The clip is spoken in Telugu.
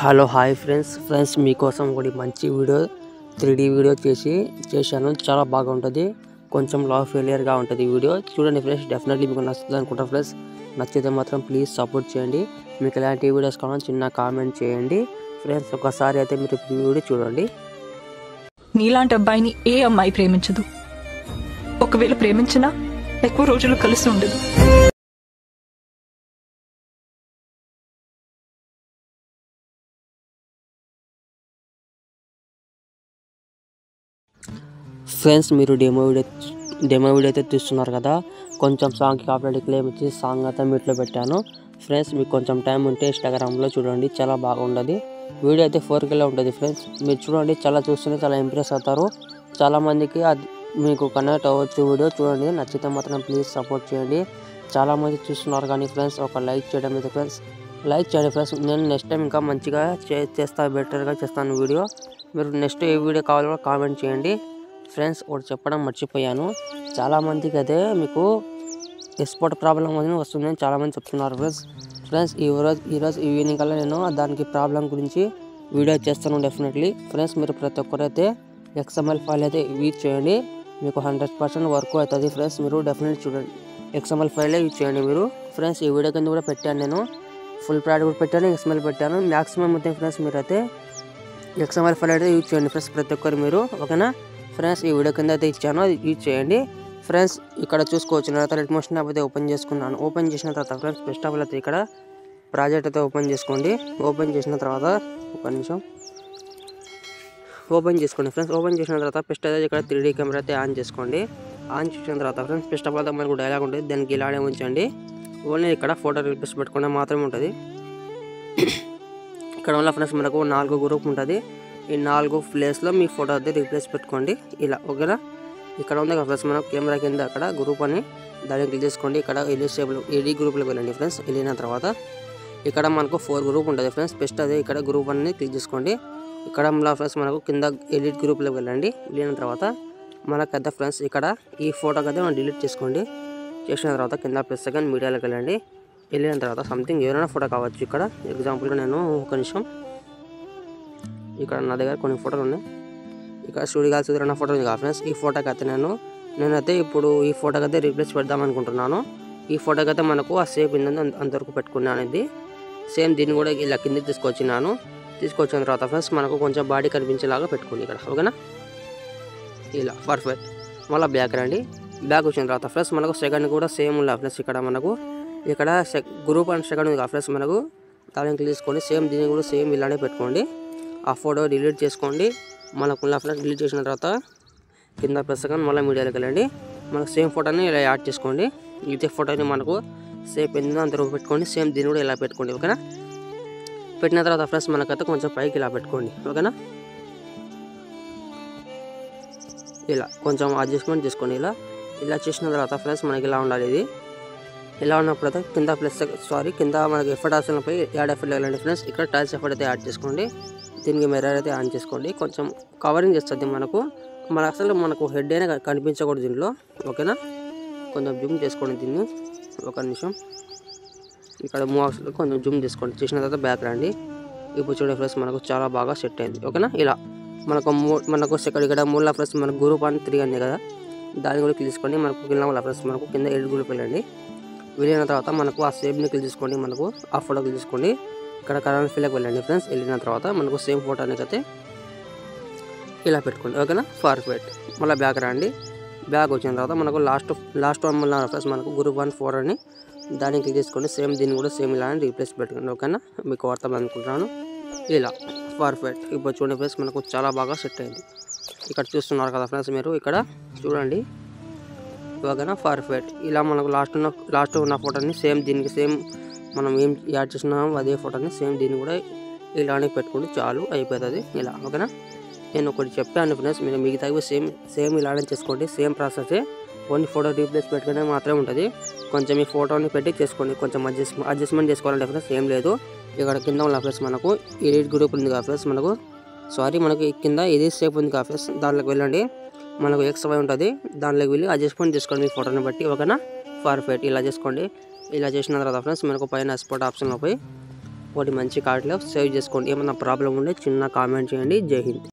హలో హాయ్ ఫ్రెండ్స్ మీకోసం ఒకటి మంచి వీడియో 3D వీడియో చేశాను. చాలా బాగుంటుంది. కొంచెం ఫెయిలియర్గా ఉంటుంది ఈ వీడియో చూడండి ఫ్రెండ్స్. డెఫినెట్లీ మీకు నచ్చుతుంది అనుకుంటా ఫ్రెండ్స్. నచ్చితే మాత్రం ప్లీజ్ సపోర్ట్ చేయండి. మీకు ఎలాంటి వీడియోస్ కావాలని చిన్న కామెంట్ చేయండి ఫ్రెండ్స్. ఒకసారి అయితే మీరు ఈ వీడియో చూడండి. నీలాంటి అబ్బాయిని ఏ అమ్మాయి ప్రేమించదు. ఒకవేళ ప్రేమించినా ఎక్కువ రోజులు కలిసి ఉండదు. ఫ్రెండ్స్ మీరు డెమో వీడియో అయితే చూస్తున్నారు కదా. కొంచెం సాంగ్కి కాపీరైట్ క్లెయిమ్ ఇచ్చి సాంగ్ అయితే మీట్లో పెట్టాను ఫ్రెండ్స్. మీకు కొంచెం టైం ఉంటే ఇన్స్టాగ్రామ్లో చూడండి, చాలా బాగుంటుంది. వీడియో అయితే 4Kలో ఉంటుంది ఫ్రెండ్స్. మీరు చూడండి, చాలా చూస్తూనే చాలా ఇంప్రెస్ అవుతారు. చాలామందికి అది మీకు కనెక్ట్ అవ్వచ్చు. వీడియో చూడండి, నచ్చితే మాత్రం ప్లీజ్ సపోర్ట్ చేయండి. చాలామంది చూస్తున్నారు కానీ ఫ్రెండ్స్ ఒక లైక్ చేయడం అయితే ఫ్రెండ్స్. లైక్ చేయండి ఫ్రెండ్స్. నేను నెక్స్ట్ టైం ఇంకా మంచిగా చేస్తాను, బెటర్గా చేస్తాను వీడియో. మీరు నెక్స్ట్ ఏ వీడియో కావాలో కామెంట్ చేయండి ఫ్రెండ్స్. ఒకటి చెప్పడం మర్చిపోయాను. చాలామందికి అయితే మీకు ఎక్స్పోర్ట్ ప్రాబ్లం అని వస్తుందని చాలామంది చెప్తున్నారు ఫ్రెండ్స్. ఈరోజు ఈవినింగ్ కల్లా నేను దానికి ప్రాబ్లం గురించి వీడియో చేస్తాను డెఫినెట్లీ ఫ్రెండ్స్. మీరు ప్రతి ఒక్కరైతే XML ఫైల్ అయితే యూజ్ చేయండి, మీకు 100% వర్క్ అవుతుంది ఫ్రెండ్స్. మీరు డెఫినెట్లీ చూడండి, XML ఫైలే యూజ్ చేయండి మీరు ఫ్రెండ్స్. ఈ వీడియో కింద కూడా పెట్టాను, నేను ఫుల్ ప్రోడక్ట్ కూడా పెట్టాను, XML పెట్టాను. మ్యాక్సిమం అయితే ఫ్రెండ్స్ మీరైతే XML ఫైల్ అయితే యూజ్ చేయండి ఫ్రెండ్స్, ప్రతి ఒక్కరు మీరు. ఓకేనా ఫ్రెండ్స్, ఈ వీడియో కింద అయితే ఇచ్చాను, అది యూజ్ చేయండి ఫ్రెండ్స్. ఇక్కడ చూసుకోవచ్చు, నేను అయితే రెడ్ మోషన్ యాప్ అయితే ఓపెన్ చేసుకున్నాను. ఓపెన్ చేసిన తర్వాత ఫ్రెండ్స్ ఫస్ట్ ఆఫ్ ఆల్ అయితే ఇక్కడ ప్రాజెక్ట్ అయితే ఓపెన్ చేసుకోండి. ఓపెన్ చేసిన తర్వాత ఒక నిమిషం ఓపెన్ చేసుకోండి ఫ్రెండ్స్. ఓపెన్ చేసిన తర్వాత ఫస్ట్ అయితే ఇక్కడ 3D కెమెరా అయితే ఆన్ చేసుకోండి. ఆన్ చేసిన తర్వాత ఫ్రెండ్స్ ఫస్ట్ ఆఫ్ ఆల్ మనకు డైలాగ్ ఉంటుంది, దానికి ఇలానే ఉంచండి. ఓన్లీ ఇక్కడ ఫోటో రిక్వెస్ట్ పెట్టుకునే మాత్రమే ఉంటుంది. ఇక్కడ వల్ల ఫ్రెండ్స్ మనకు 4 గ్రూప్ ఉంటుంది. ఈ 4 ప్లేస్లో మీ ఫోటో అయితే రీప్లేస్ పెట్టుకోండి ఇలా. ఓకేనా, ఇక్కడ ఉంది కదా ఫ్రెండ్స్, మనం కెమెరా కింద అక్కడ గ్రూప్ అని దాన్ని క్లిక్ చేసుకోండి. ఇక్కడ ఎడి గ్రూప్లోకి వెళ్ళండి ఫ్రెండ్స్. వెళ్ళిన తర్వాత ఇక్కడ మనకు 4 గ్రూప్ ఉంటుంది ఫ్రెండ్స్. ఫస్ట్ అదే ఇక్కడ గ్రూప్ అని క్లిక్ చేసుకోండి. ఇక్కడ ఫ్రెండ్స్ మనకు కింద ఎడిట్ గ్రూప్లోకి వెళ్ళండి. వెళ్ళిన తర్వాత మనకైతే ఫ్రెండ్స్ ఇక్కడ ఈ ఫోటోకి అయితే మనం డిలీట్ చేసుకోండి. చేసిన తర్వాత కింద ప్లస్ సెకండ్ మీడియాలోకి వెళ్ళండి. వెళ్ళిన తర్వాత సంథింగ్ ఎవరైనా ఫోటో కావచ్చు. ఇక్కడ ఎగ్జాంపుల్గా నేను ఒక నిమిషం, ఇక్కడ నా దగ్గర కొన్ని ఫోటోలు ఉన్నాయి. ఇక్కడ స్టూడియోస్ ఎదురైన ఫోటో ఉంది కదా ఫ్రెండ్స్. ఈ ఫోటోకి అయితే నేనైతే ఇప్పుడు ఈ ఫోటోకి అయితే రీప్లేస్ పెడదాం అనుకుంటున్నాను. ఈ ఫోటోకి అయితే మనకు ఆ సేఫ్ ఏంటంటే అంతవరకు పెట్టుకున్నాను. ఇది సేమ్ దీన్ని కూడా ఇలా కిందకి తీసుకొచ్చిన తర్వాత ఫ్రెండ్స్ మనకు కొంచెం బాడీ కనిపించేలాగా పెట్టుకోండి ఇక్కడ. ఓకేనా, ఇలా పర్ఫెక్ట్. మళ్ళీ బ్యాక్ రండి. బ్యాక్ వచ్చిన తర్వాత ఫ్రెండ్స్ మనకు సెకండ్ కూడా సేమ్ ఉండాలి ఫ్రెండ్స్. ఇక్కడ గ్రూప్ అండ్ సెకండ్ ఉంది కదా ఫ్రెండ్స్, మనకు దానికి తీసుకోండి. సేమ్ దీన్ని కూడా సేమ్ ఇలానే పెట్టుకోండి. ఆ ఫోటో డిలీట్ చేసుకోండి. మనకు ఫ్రెండ్స్ డిలీట్ చేసిన తర్వాత కింద ప్లస్ సెకండ్ మళ్ళీ మీడియాలోకి వెళ్ళండి. మనకు సేమ్ ఫోటోని ఇలా యాడ్ చేసుకోండి. ఇదే ఫోటోని మనకు సేమ్ ఎందుకు అంతవరకు పెట్టుకోండి. సేమ్ దీన్ని కూడా ఇలా పెట్టుకోండి. ఓకేనా, పెట్టిన తర్వాత ఫ్రెండ్స్ మనకైతే కొంచెం పైకి ఇలా పెట్టుకోండి. ఓకేనా, ఇలా కొంచెం అడ్జస్ట్మెంట్ చేసుకోండి. ఇలా చేసిన తర్వాత ఫ్రెండ్స్ మనకి ఇలా ఉండాలి. ఇది ఇలా ఉన్నప్పుడు అయితే కింద మనకి ఎఫర్ట్ ఆప్షన్పై యాడ్ ఎఫర్ట్ వెళ్ళండి ఫ్రెండ్స్. ఇక్కడ టైల్స్ ఎఫర్ట్ అయితే యాడ్ చేసుకోండి. దీనికి మిర్రర్ అయితే ఆన్ చేసుకోండి. కొంచెం కవరింగ్ చేస్తుంది మనకు హెడ్ అయినా కనిపించకూడదు దీంట్లో. ఓకేనా, కొంచెం జూమ్ చేసుకోండి దీన్ని. ఒక నిమిషం, ఇక్కడ మూవ్స్లో కొంచెం జూమ్ చేసుకోండి. చేసిన తర్వాత బ్యాక్ రండి. ఇప్పుడు చూడండి ఫ్రెండ్స్ మనకు చాలా బాగా సెట్ అయింది. ఓకేనా, ఇలా మనకు ఇక్కడ 3 ఫ్రెండ్స్ మనకు గ్రూప్ అని 3 ఉంది కదా, దాన్ని కూడా క్లిక్ చేసుకోండి. మనకు ఫ్రెండ్స్ మనకు కింద ఎడిట్ గ్రూప్ వెళ్ళండి. వెళ్ళిన తర్వాత మనకు ఆ సేమ్ని క్లిక్ చేసుకోండి. మనకు ఆ ఫోటో క్లిక్ చేసుకోండి. ఇక్కడ కరెంట్ ఫీల్కి వెళ్ళండి ఫ్రెండ్స్. వెళ్ళిన తర్వాత మనకు సేమ్ ఫోటోని అయితే ఇలా పెట్టుకోండి. ఓకేనా, పర్ఫెక్ట్. మళ్ళీ బ్యాక్ రండి. బ్యాక్ వచ్చిన తర్వాత మనకు లాస్ట్ వన్ మళ్ళీ ఫ్రెండ్స్ మనకు గ్రూప్ 1 ఫోటో అని దాన్ని క్లిక్ చేసుకోండి. సేమ్ దీన్ని కూడా సేమ్ ఇలా రీప్లేస్ పెట్టుకోండి. ఓకేనా, మీకు అర్థం అనుకుంటున్నాను. ఇలా పర్ఫెక్ట్. ఇప్పుడు చూడండి ఫ్రెండ్స్ మనకు చాలా బాగా సెట్ అయింది. ఇక్కడ చూస్తున్నారు కదా ఫ్రెండ్స్, మీరు ఇక్కడ చూడండి. ఓకేనా, పర్ఫెక్ట్. ఇలా మనకు లాస్ట్ ఉన్న ఫోటోని సేమ్ దీనికి సేమ్ మనం ఏం యాడ్ చేసినామో అదే ఫోటోని సేమ్ దీన్ని కూడా ఇలానే పెట్టుకోండి. చాలు, అయిపోతుంది ఇలా. ఓకేనా, నేను ఒకటి చెప్పాను ఫ్రెండ్స్, మీరు మిగతావి సేమ్ ఇలానే చేసుకోండి. Same process, only photo replace పెట్టుకునే మాత్రమే ఉంటుంది. కొంచెం ఈ ఫోటోని పెట్టి చేసుకోండి. కొంచెం అడ్జస్ట్మెంట్ చేసుకోవాలంటే ఫ్రెండ్స్ ఏం లేదు. ఇక్కడ కింద ఉన్న ఫ్రెండ్స్ మనకు ఎడిట్ గ్రూప్ ఉంది కదా ఫ్రెండ్స్, మనకు కింద ఎడిట్ సేఫ్ ఉంది కదా ఫ్రెండ్స్, దాంట్లోకి వెళ్ళండి. మనకు XY ఉంటుంది, దాంట్లోకి వెళ్ళి అడ్జస్ట్మెంట్ చేసుకోండి మీ ఫోటోని బట్టి. ఓకేనా, పర్ఫెక్ట్. ఇలా చేసుకోండి. ఇలా చేసిన తర్వాత ఫ్రెండ్స్ మనకు పైన ఎక్స్పోర్ట్ ఆప్షన్లో పోయి ఒకటి మంచి కార్డులో సేవ్ చేసుకోండి. ఏమన్నా ప్రాబ్లం ఉంటే చిన్న కామెంట్ చేయండి. జై హింద్.